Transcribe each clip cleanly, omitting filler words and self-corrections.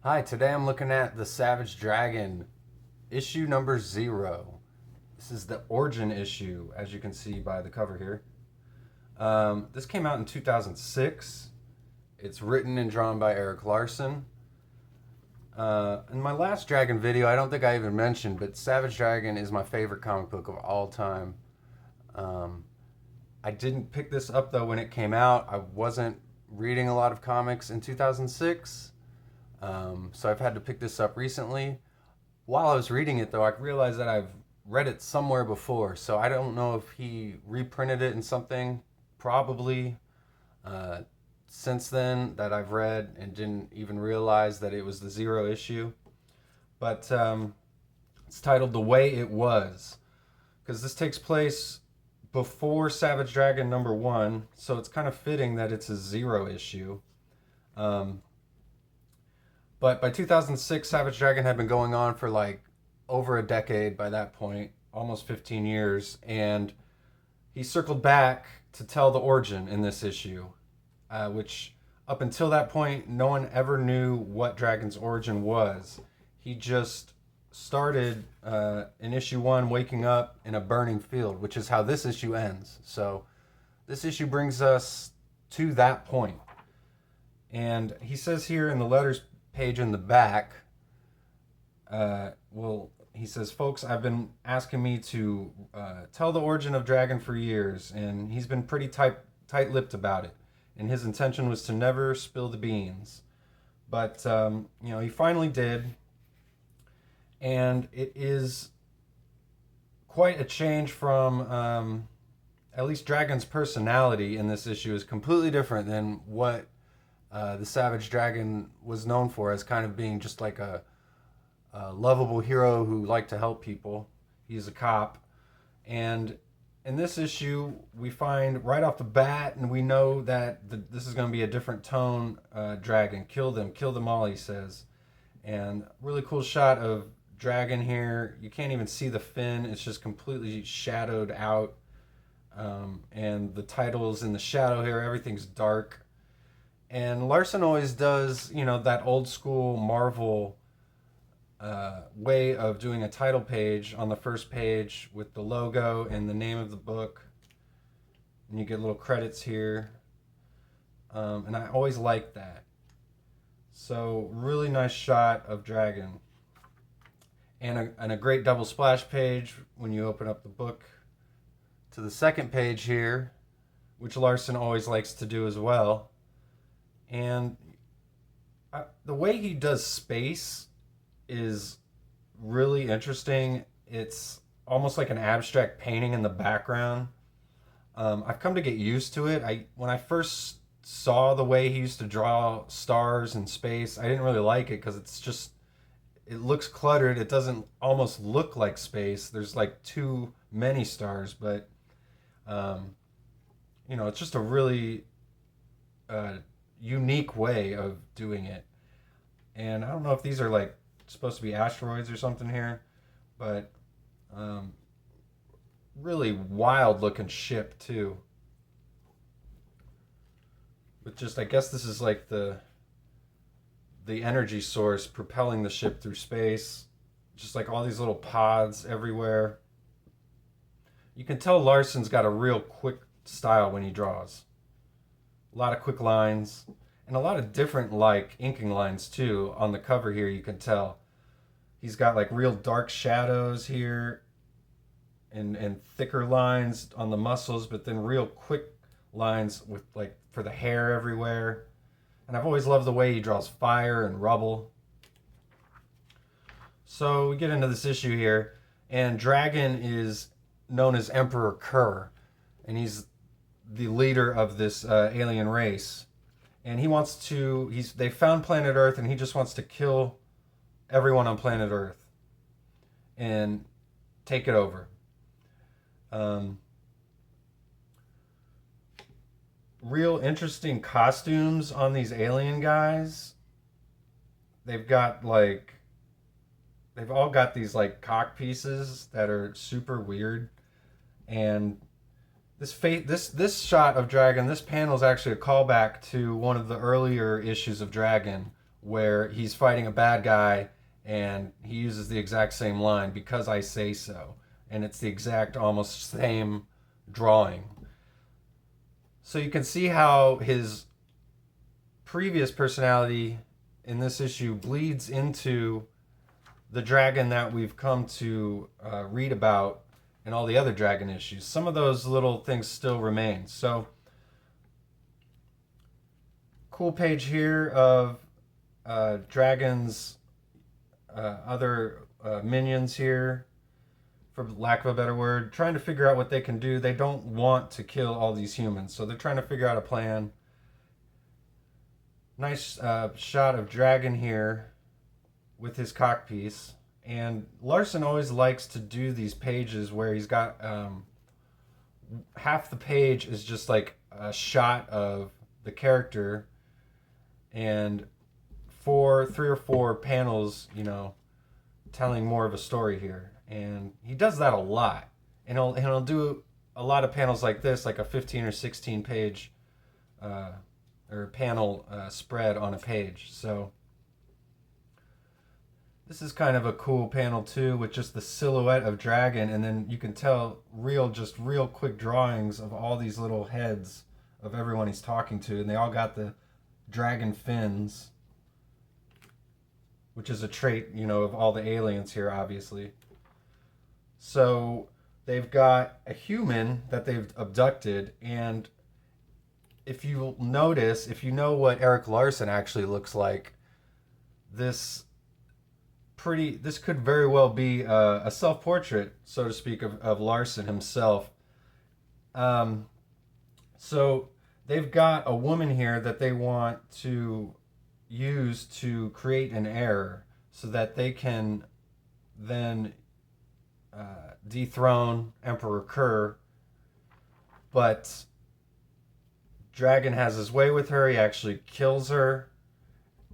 Hi, today I'm looking at the Savage Dragon issue number 0. This is the origin issue, as you can see by the cover here. This came out in 2006. It's written and drawn by Erik Larsen. In my last Dragon video, I don't think I even mentioned, but Savage Dragon is my favorite comic book of all time. Um, I didn't pick this up though when it came out. I wasn't reading a lot of comics in 2006. So I've had to pick this up recently. While I was reading it, though, I realized that I've read it somewhere before. So I don't know if he reprinted it in something, probably uh, since then, that I've read and didn't even realize that it was the 0 issue. But it's titled The Way It Was, because this takes place before Savage Dragon number 1. So it's kind of fitting that it's a 0 issue. Um, But by 2006, Savage Dragon had been going on for like over a decade by that point, almost 15 years. And he circled back to tell the origin in this issue, which up until that point, no one ever knew what Dragon's origin was. He just started in issue 1 waking up in a burning field, which is how this issue ends. So this issue brings us to that point. And he says here in the letters page in the back, he says, folks, I've been asking me to tell the origin of Dragon for years, and he's been pretty tight-lipped about it. And his intention was to never spill the beans. But, he finally did. And it is quite a change from, at least Dragon's personality in this issue is completely different than what the Savage Dragon was known for, as kind of being just like a lovable hero who liked to help people. He's a cop. And in this issue, we find right off the bat, and we know that this is going to be a different tone Dragon. Kill them all, he says. And really cool shot of Dragon here. You can't even see the fin. It's just completely shadowed out. And the title's in the shadow here. Everything's dark. And Larsen always does, that old school Marvel way of doing a title page on the first page with the logo and the name of the book. And you get little credits here. And I always like that. So, really nice shot of Dragon. And a great double splash page when you open up the book to the second page here, which Larsen always likes to do as well. And the way he does space is really interesting. It's almost like an abstract painting in the background. I've come to get used to it. When I first saw the way he used to draw stars in space, I didn't really like it because it looks cluttered. It doesn't almost look like space. There's like too many stars, but it's just a really unique way of doing it. And I don't know if these are like supposed to be asteroids or something here, but really wild looking ship too. With just, I guess this is like the energy source propelling the ship through space. Just like all these little pods everywhere. You can tell Larsen's got a real quick style when he draws. A lot of quick lines and a lot of different like inking lines too. On the cover here you can tell he's got like real dark shadows here and thicker lines on the muscles, but then real quick lines with like for the hair everywhere. And I've always loved the way he draws fire and rubble. So we get into this issue here, and Dragon is known as Emperor Kerr, and he's the leader of this alien race. And they found planet Earth, and he just wants to kill everyone on planet Earth and take it over. Real interesting costumes on these alien guys. They've all got these like cock pieces that are super weird. And this shot of Dragon, this panel is actually a callback to one of the earlier issues of Dragon, where he's fighting a bad guy and he uses the exact same line, because I say so. And it's the exact, almost same drawing. So you can see how his previous personality in this issue bleeds into the dragon that we've come to read about in all the other dragon issues. Some of those little things still remain. So, cool page here of Dragon's other minions here, for lack of a better word, trying to figure out what they can do. They don't want to kill all these humans, so they're trying to figure out a plan. Nice shot of Dragon here with his cockpiece. And Larsen always likes to do these pages where he's got half the page is just like a shot of the character, and three or four panels, telling more of a story here. And he does that a lot. And he'll do a lot of panels like this, like a 15 or 16 page or panel spread on a page. So this is kind of a cool panel too, with just the silhouette of Dragon, and then you can tell real quick drawings of all these little heads of everyone he's talking to, and they all got the dragon fins, which is a trait, of all the aliens here, obviously. So they've got a human that they've abducted, and if you notice, if you know what Erik Larsen actually looks like, this could very well be a self-portrait, so to speak, of Larsen himself. So they've got a woman here that they want to use to create an heir, so that they can then dethrone Emperor Kerr. But Dragon has his way with her. He actually kills her.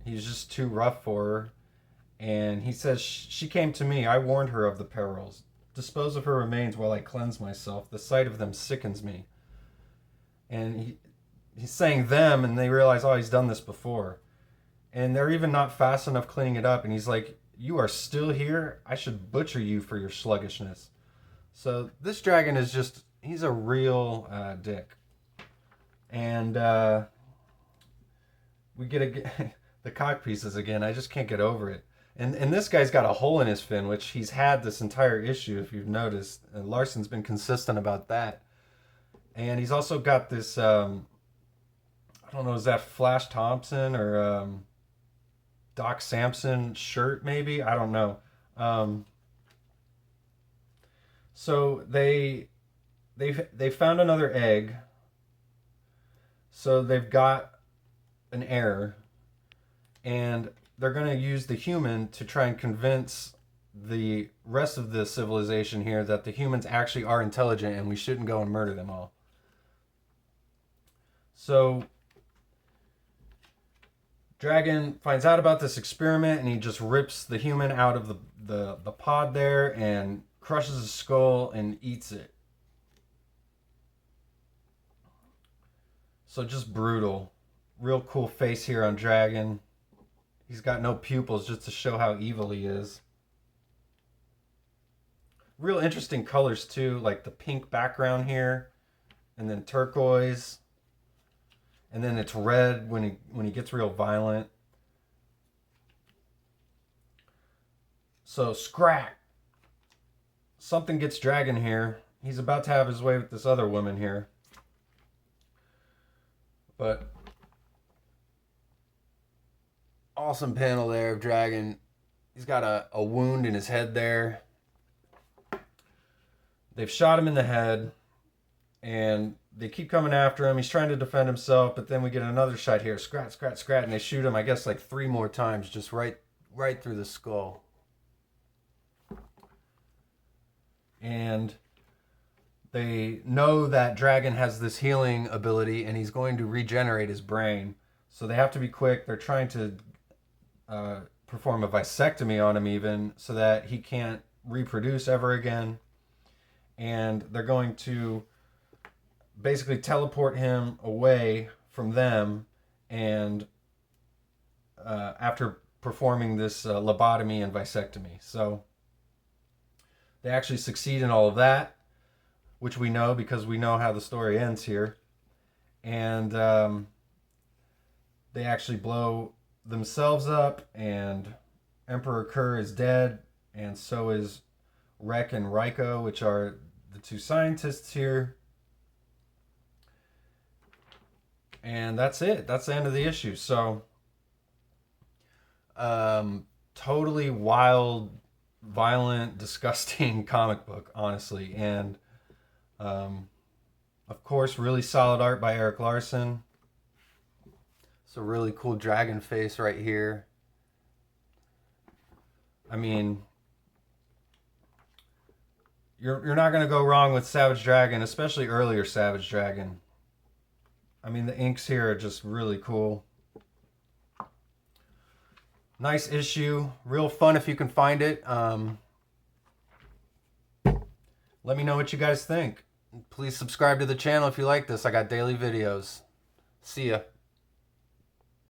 He's just too rough for her. And he says, "She came to me. I warned her of the perils. Dispose of her remains while I cleanse myself. The sight of them sickens me." And he's saying them, and they realize, oh, he's done this before. And they're even not fast enough cleaning it up. And he's like, "You are still here? I should butcher you for your sluggishness." So this dragon is he's a real dick. And we get the cock pieces again. I just can't get over it. And this guy's got a hole in his fin, which he's had this entire issue, if you've noticed. And Larsen's been consistent about that. And he's also got this, I don't know, is that Flash Thompson or Doc Samson shirt, maybe? I don't know. So they found another egg. So they've got an heir. And they're going to use the human to try and convince the rest of the civilization here that the humans actually are intelligent and we shouldn't go and murder them all. So Dragon finds out about this experiment, and he just rips the human out of the pod there and crushes his skull and eats it. So just brutal. Real cool face here on Dragon. He's got no pupils, just to show how evil he is. Real interesting colors too, like the pink background here, and then turquoise, and then it's red when he gets real violent. So scrap. Something gets Dragon here. He's about to have his way with this other woman here. But awesome panel there of Dragon. He's got a wound in his head there. They've shot him in the head, and they keep coming after him. He's trying to defend himself, but then we get another shot here. Scrat, scrat, scrat, and they shoot him, I guess, like 3 more times, just right through the skull. And they know that Dragon has this healing ability, and he's going to regenerate his brain. So they have to be quick. They're trying to perform a vasectomy on him even, so that he can't reproduce ever again. And they're going to basically teleport him away from them and after performing this lobotomy and vasectomy. So they actually succeed in all of that, which we know because we know how the story ends here. And they actually blow themselves up, and Emperor Kerr is dead, and so is Rek and Ryko, which are the two scientists here. And that's it. That's the end of the issue. So, totally wild, violent, disgusting comic book, honestly. And, of course, really solid art by Erik Larsen. It's a really cool dragon face right here. I mean, you're not going to go wrong with Savage Dragon, especially earlier Savage Dragon. I mean, the inks here are just really cool. Nice issue. Real fun if you can find it. Let me know what you guys think. Please subscribe to the channel if you like this. I got daily videos. See ya.